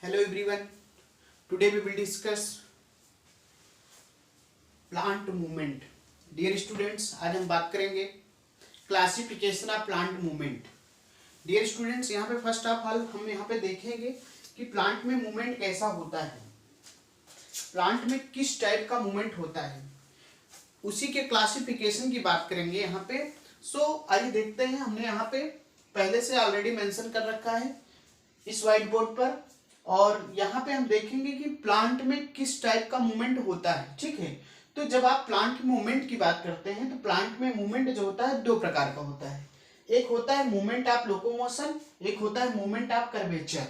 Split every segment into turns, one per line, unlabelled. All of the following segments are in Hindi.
Hello everyone. Today we will discuss plant movement. Dear students, आज हम बात करेंगे classification of plant movement. Dear students, यहाँ पे फर्स्ट ऑफ ऑल हम यहाँ पे देखेंगे कि प्लांट में मूवमेंट कैसा होता है, प्लांट में किस टाइप का मूवमेंट होता है, उसी के क्लासिफिकेशन की बात करेंगे यहाँ पे. सो आइए देखते हैं. हमने यहाँ पे पहले से ऑलरेडी मेंशन कर रखा है इस व्हाइट बोर्ड पर, और यहाँ पे हम देखेंगे कि प्लांट में किस टाइप का मूवमेंट होता है. ठीक है, तो जब आप प्लांट मूवमेंट की बात करते हैं तो प्लांट में मूवमेंट जो होता है दो प्रकार का होता है. एक होता है मूवमेंट ऑफ लोकोमोशन, एक होता है movement of curvature.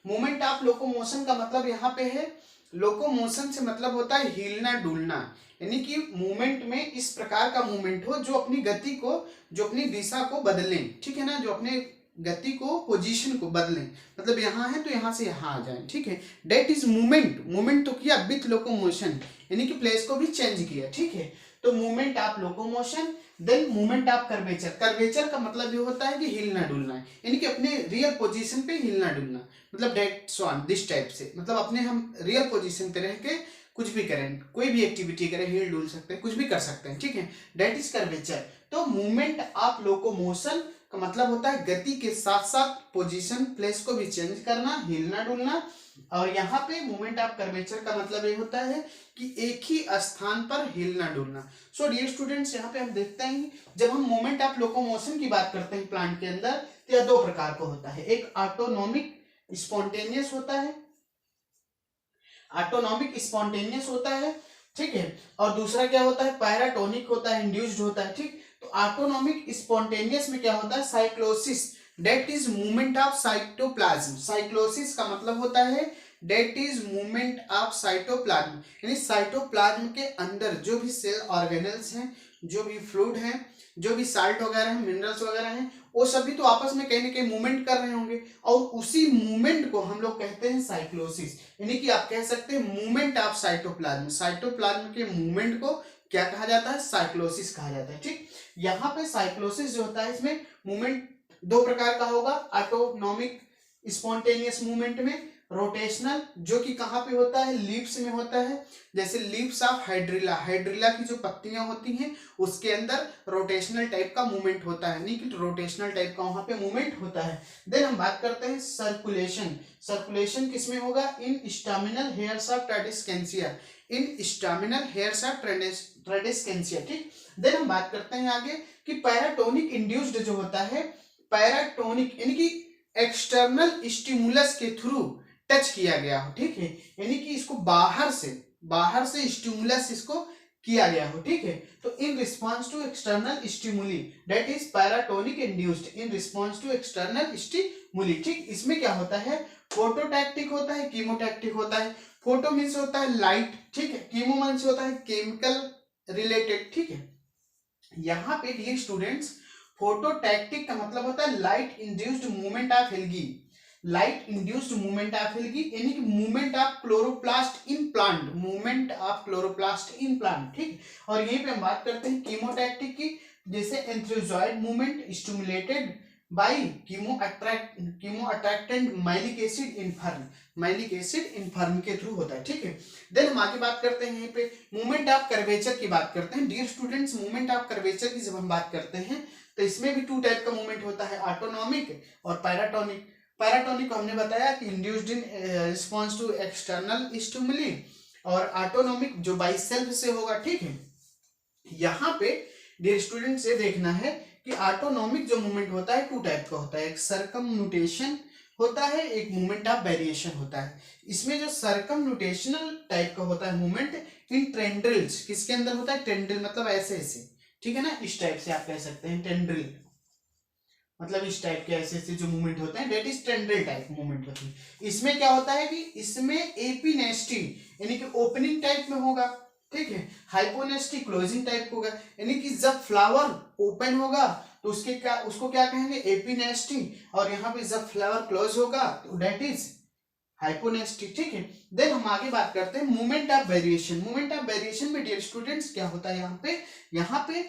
Movement of locomotion का मतलब यहाँ पे है, लोकोमोशन से मतलब होता है हिलना डुलना, यानी कि मूवमेंट में इस प्रकार का मूवमेंट हो जो अपनी गति को, जो अपनी दिशा को बदलें. ठीक है ना, जो अपने गति को, पोजीशन को बदलें. मतलब यहाँ है तो यहाँ से यहाँ आ जाए. ठीक है, डेट इज मूवमेंट. मूवमेंट तो किया विथ लोकोमोशन, यानी कि प्लेस को भी चेंज किया. ठीक है, तो movement of locomotion. Then movement of curvature. Curvature का मतलब ये होता है कि हिलना डुलना, यानी कि अपने रियल पोजीशन पे हिलना डुलना. मतलब डेट सॉन दिस टाइप से, मतलब अपने हम रियल पोजीशन पे रह के कुछ भी करें, कोई भी एक्टिविटी करें, हिल डुल सकते हैं, कुछ भी कर सकते हैं. ठीक है, डेट इज कर्वेचर. तो मूवमेंट ऑफ लोकोमोशन का मतलब होता है गति के साथ साथ पोजीशन, प्लेस को भी चेंज करना, हिलना डुलना. और यहाँ पे मूवमेंट ऑफ कर्वेचर का मतलब ये होता है कि एक ही स्थान पर हिलना डुलना. सो डियर स्टूडेंट्स, यहाँ पे हम देखते हैं जब हम मूवमेंट ऑफ लोकोमोशन की बात करते हैं प्लांट के अंदर, तो यह दो प्रकार का होता है. एक ऑटोनोमिक स्पॉन्टेनियस होता है, ऑटोनोमिक स्पॉन्टेनियस होता है. ठीक है, और दूसरा क्या होता है, पैराटोनिक होता है, इंड्यूस्ड होता है. ठीक, तो ऑटोनोमिक स्पॉन्टेनियस में क्या होता है, cyclosis. That is movement of cytoplasm. Cyclosis का मतलब होता है that is movement of cytoplasm, यानी साइटोप्लाज्म के अंदर जो भी सेल ऑर्गेनल्स हैं, जो भी फ्लूइड हैं, जो भी साल्ट वगैरह हैं, मिनरल्स वगैरह हैं, वो सभी तो आपस में कहीं ना कहीं मूवमेंट कर रहे होंगे, और उसी मूवमेंट को हम लोग कहते हैं साइक्लोसिस. यानी कि आप कह सकते हैं मूवमेंट ऑफ साइटोप्लाज्म. साइटोप्लाज्म के मूवमेंट को क्या कहा जाता है, साइक्लोसिस कहा जाता है. ठीक, यहाँ पे साइक्लोसिस जो होता है इसमें मूवमेंट दो प्रकार का होगा. ऑटोनोमिक स्पॉन्टेनियस मूवमेंट में रोटेशनल, जो कि कहाँ पे होता है, लीव्स में होता है. जैसे लीव्स ऑफ हाइड्रिला, हाइड्रिला की जो पत्तियां होती हैं उसके अंदर रोटेशनल टाइप का मूवमेंट होता है, नहीं कि रोटेशनल टाइप का वहां पे मूवमेंट होता है. देन हम बात करते हैं सर्कुलेशन. सर्कुलेशन किसमें होगा, in staminal hairs of Tradescantia. In staminal hairs of Tradescantia. ठीक, देन हम बात करते हैं आगे कि पैराटोनिक इंड्यूस्ड जो होता है, पैराटोनिक यानी कि एक्सटर्नल स्टिमुलस के थ्रू टच किया गया हो. ठीक है, यानी कि इसको बाहर से स्टिमुलस इसको किया गया हो. ठीक है, तो in response to external stimuli, that is paratonic induced in response to external stimuli. ठीक, इसमें क्या होता है, फोटोटैक्टिक होता है, कीमोटैक्टिक होता है. फोटो मीन्स होता है लाइट. ठीक है, कीमो मीन्स होता है केमिकल रिलेटेड. ठीक है, यहाँ पे डियर स्टूडेंट्स फोटोटैक्टिक का मतलब होता है light induced movement of algae. Light induced movement of algae यानी कि movement of chloroplast in plant, movement of chloroplast in plant. ठीक, और यहीं पे हम बात करते हैं कीमोटैक्टिक की, जैसे antherozoid movement stimulated by chemo attractant malic acid inform, malic acid inform के थ्रू होता है. ठीक है, देन हम आगे बात करते हैं यहीं पे मूवमेंट ऑफ कर्वेचर की बात करते हैं. Dear students, movement of curvature की जब हम बात करते हैं तो इसमें भी टू टाइप का मूवमेंट होता है, ऑटोनोमिक और पैराटोनिक. पैराटोनिक को हमने बताया कि induced in response to external stimuli, और ऑटोनोमिक जो बाय सेल्फ से होगा. ठीक है, यहाँ पे डियर स्टूडेंट से देखना है कि ऑटोनोमिक जो मूवमेंट होता है टू टाइप का होता है. एक सरकमन्यूटेशन होता है, एक मूवमेंट ऑफ वेरिएशन होता है. इसमें जो सरकमन्यूटेशनल टाइप का होता है मूवमेंट इन टेंड्रिल्स, किसके अंदर होता है, टेंड्रिल मतलब ऐसे ऐसे. ठीक है ना, इस टाइप से आप कह सकते हैं टेंड्रिल, मतलब इस टाइप के ऐसे ऐसे जो मूवमेंट होते हैं, that is tendril type movement होती है. इसमें क्या होता है कि इसमें एपिनेस्टी यानी कि ओपनिंग टाइप में होगा. ठीक है, हाइपोनेस्टी क्लोजिंग टाइप होगा, यानी कि जब फ्लावर ओपन होगा तो उसको क्या कहेंगे, एपिनेस्टी, और यहाँ पे जब फ्लावर क्लोज होगा तो डेट इज हाइपोनेस्टी. ठीक है, देन हम आगे बात करते हैं movement of variation. Movement of variation में डियर स्टूडेंट्स क्या होता है, यहाँ पे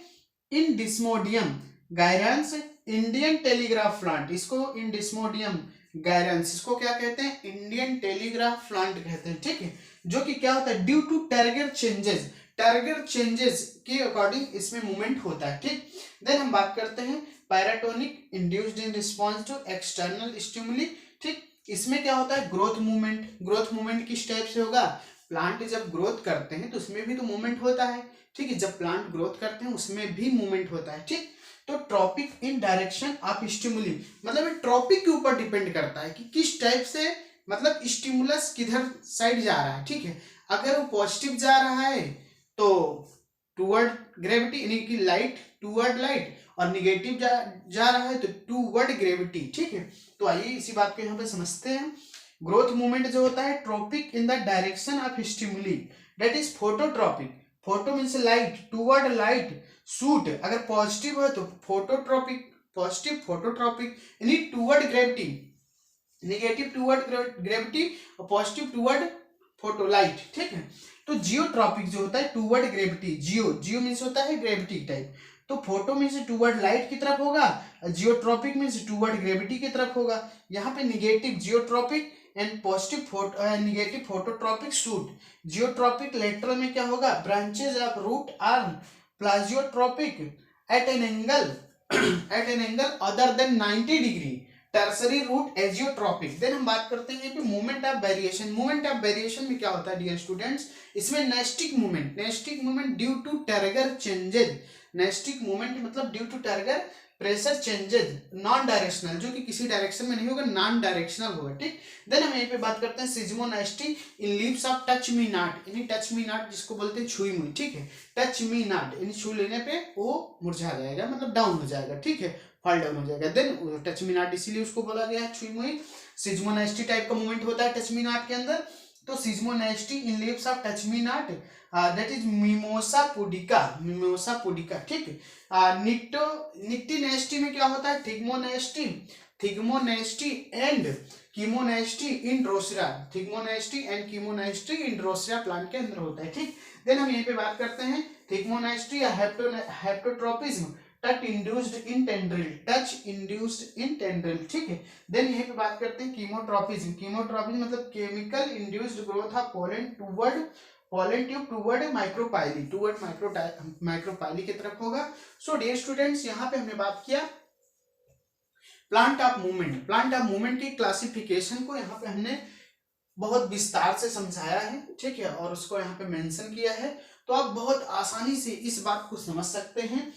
इंडिस्मोडियम गायरेंस इंडियन टेलीग्राफ प्लांट, इसको इंडिस्मोडियम गायरेंस, इसको क्या कहते हैं, इंडियन टेलीग्राफ प्लांट कहते हैं, ठीक है, जो कि क्या होता है, ड्यू टू टारगेट चेंजेस के अकॉर्डिंग इसमें मूवमेंट होता है, ठीक। देन हम बात करते हैं paratonic induced in response to external stimuli, ठीक। इसमें क्या होता है, ग्रोथ मूवमेंट किस टाइप से होगा, प्लांट जब ग्रोथ करते हैं तो उसमें भी तो मूवमेंट होता है, ठीक है, जब प्लांट ग्रोथ करते हैं उसमें भी मूवमेंट होता है, ठीक। तो tropic in direction of stimuli, मतलब ट्रॉपिक के ऊपर डिपेंड करता है कि किस टाइप से, मतलब स्टिमुलस किधर साइड जा रहा है, ठीक है। अगर वो पॉजिटिव जा रहा है तो टूवर्ड ग्रेविटी, यानी कि लाइट टूवर्ड लाइट, और निगेटिव जा रहा है तो टूवर्ड ग्रेविटी, ठीक है। तो आइए इसी बात को यहाँ पे समझते हैं। ग्रोथ मूवमेंट जो होता है tropic in the direction of stimuli, that is phototropic, photo means light, toward light, shoot अगर पॉजिटिव है तो फोटोट्रॉपिक, पॉजिटिव फोटोट्रॉपिक, यानी toward gravity, negative toward gravity और पॉजिटिव टूवर्ड फोटोलाइट, ठीक है। तो जियोट्रॉपिक जो होता है टूवर्ड ग्रेविटी, जियो मीन्स होता है ग्रेविटी टाइप, तो फोटो मीन्स टूवर्ड लाइट की तरफ होगा, जियोट्रॉपिक मीन्स टूवर्ड ग्रेविटी की तरफ होगा। यहाँ पे negative geotropic and positive negative phototropic shoot. Geotropic lateral में क्या होगा, branches of root are, plagiotropic at an angle other than 90 degree, tertiary root ageotropic. Then हम बात करते हैं कि मूवमेंट ऑफ वेरिएशन में क्या होता है डियर स्टूडेंट्स, इसमें nastic movement due to turgor changes, nastic movement मतलब due to turgor pressure changes, non directional, जो कि किसी डायरेक्शन में नहीं होगा, नॉन डायरेक्शनल होगा, ठीक। देन हम यहीं पे बात करते हैं seismonasty in leaves of touch me not, यानी टच मी नॉट जिसको बोलते हैं छुई मुई, ठीक है, टच मी नॉट यानी छू लेने पे वो मुरझा जाएगा, मतलब डाउन हो जाएगा, ठीक है, फॉल डाउन हो जाएगा। देन टच मी नॉट इसीलिए उसको बोला गया है छुई मुई। सिज्मोनेस्टी टाइप का मूवमेंट होता है टच मी नॉट के अंदर, तो seismonasty in leaves of touch me not that is Mimosa pudica, ठीक है। निक्टिनेस्टी में क्या होता है, thigmonasty and chemonasty in Drosera plant के अंदर होता है, ठीक। देन हम यहीं पे बात करते हैं थिग्मोनेस्टी या हेप्टोट्रोपिज्म, टच इंड्यूस्ड इन टेंड्रिल, ठीक है। देन यहीं पे बात करते हैं कीमोट्रोपिज्म मतलब chemical induced growth of pollen tube toward micropyle की तरफ होगा। सो डियर स्टूडेंट्स, यहाँ पे हमने बात किया प्लांट ऑफ मूवमेंट की क्लासिफिकेशन को यहाँ पे हमने बहुत विस्तार से समझाया है, ठीक है, और उसको यहाँ पे मेंशन किया है। तो आप बहुत आसानी से इस बात को समझ सकते हैं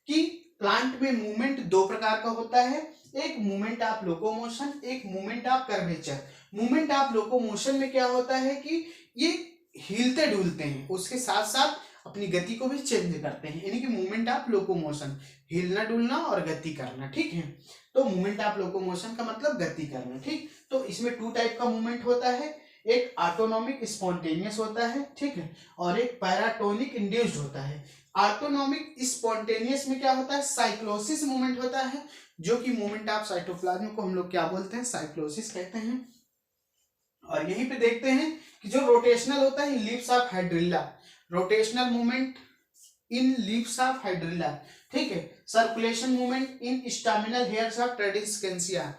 कि प्लांट में मूवमेंट दो प्रकार का होता है, एक मूवमेंट ऑफ लोकोमोशन, एक movement of curvature. Movement of locomotion में क्या होता है कि ये हिलते डुलते हैं, उसके साथ साथ अपनी गति को भी चेंज करते हैं, यानी कि मूवमेंट ऑफ लोकोमोशन, हिलना डुलना और गति करना, ठीक है। तो मूवमेंट ऑफ लोकोमोशन का मतलब गति करना, ठीक। तो इसमें टू टाइप का मूवमेंट होता है, एक ऑटोनॉमिक स्पॉन्टेनियस होता है, ठीक है, और एक पैराटोनिक इंड्यूस्ड होता है। ऑटोनॉमिक स्पॉन्टेनियस में क्या होता है, साइक्लोसिस मूवमेंट होता है, जो कि मूवमेंट ऑफ साइटोप्लाज्म को हम लोग क्या बोलते हैं, साइक्लोसिस कहते हैं। और यहीं पे देखते हैं कि जो रोटेशनल होता है leaves of Hydrilla, rotational movement in leaves of Hydrilla, ठीक है। Circulation movement in staminal hairs of Tradescantia,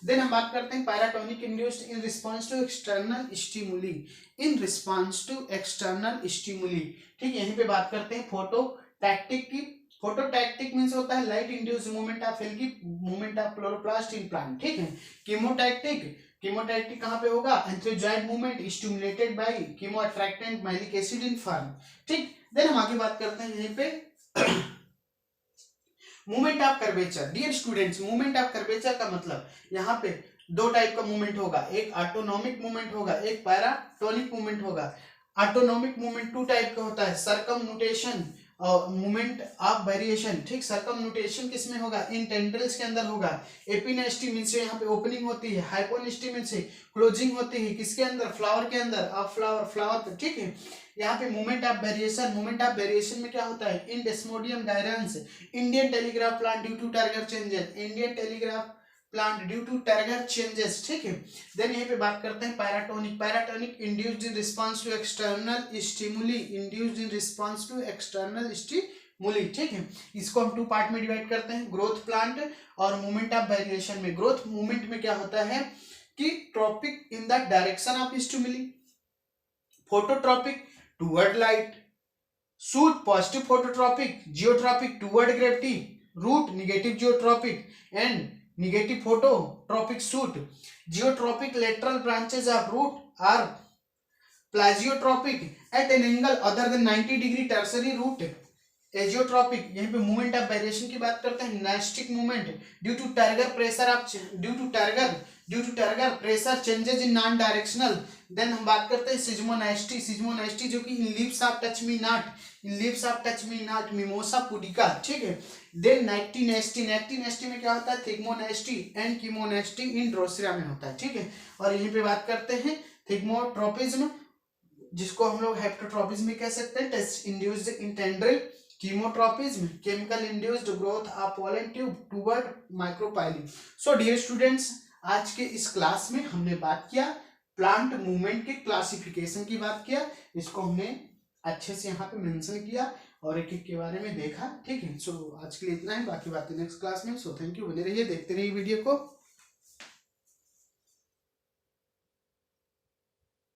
then हम बात करते हैं paratonic induced in response to external stimuli, ठीक। यहीं पे बात करते हैं फोटोटैक्टिक की। फोटोटैक्टिक मींस होता है light induced movement of chloroplast in plant, ठीक है। कीमोटैक्टिक कहाँ पे होगा, antherozoid movement stimulated by chemo attractant malic acid in fern, ठीक। देन हम आगे बात करते हैं यहीं पे movement of curvature. Dear students, movement of curvature का मतलब यहाँ पे दो टाइप का मूवमेंट होगा, एक ऑटोनॉमिक मूवमेंट होगा, एक पैराटोनिक मूवमेंट होगा। ऑटोनॉमिक मूवमेंट टू टाइप का होता है, सरकमन्यूटेशन और मूवमेंट ऑफ वेरिएशन, ठीक। सरकमन्यूटेशन किसमें होगा, इन टेंड्रिल्स के अंदर होगा। एपिनेस्टी मींस यहाँ पे ओपनिंग होती है, हाइपोनेस्टी मींस क्लोजिंग होती है, किसके अंदर, फ्लावर के अंदर, ऑफ फ्लावर पे, ठीक है। यहाँ पे मूवमेंट ऑफ वेरिएशन में क्या होता है, in Desmodium gyrans, Indian telegraph plant due to turgor changes, ठीक है। देन यहीं पे बात करते हैं paratonic induced in response to external stimuli, ठीक है। इसको हम 2 पार्ट में डिवाइड करते हैं, ग्रोथ प्लांट और मूवमेंट ऑफ वेरिएशन में। ग्रोथ मूवमेंट में क्या होता है कि tropic in the direction of stimuli, phototropic toward light, shoot positive phototropic, geotropic toward gravity, root negative geotropic and negative phototropic shoot. Geotropic lateral branches of root are plagiotropic at an angle other than 90 degree tertiary root. Ageotropic, यहीं पे मूवमेंट ऑफ वेरिएशन की बात करते हैं, nastic movement due to turgor pressure of due to turgor pressure changes in non directional. Then हम बात करते हैं सिज्मोनाइस्टी जो कि in leaves of touch me not mimosa pudica, ठीक है। देन नेक्टिनेस्टी में क्या होता है, thigmonasty and chemonasty in drosera में होता है, ठीक है। और यहीं पे बात करते हैं थिग्मोट्रोपिज्म, जिसको हम लोग हेप्टोट्रोपिज्म भी कह सकते हैं, test induced in tendril. Chemotropism, chemical induced growth of pollen tube toward micropyle. So dear students, आज के इस क्लास में हमने बात किया प्लांट मूवमेंट के क्लासिफिकेशन की बात किया, इसको हमने अच्छे से यहाँ पे मेंशन किया और एक एक के बारे में देखा, ठीक है। सो आज के लिए इतना है, बाकी बातें नेक्स्ट क्लास में। सो थैंक यू, बने रहिए, देखते रहिए वीडियो को।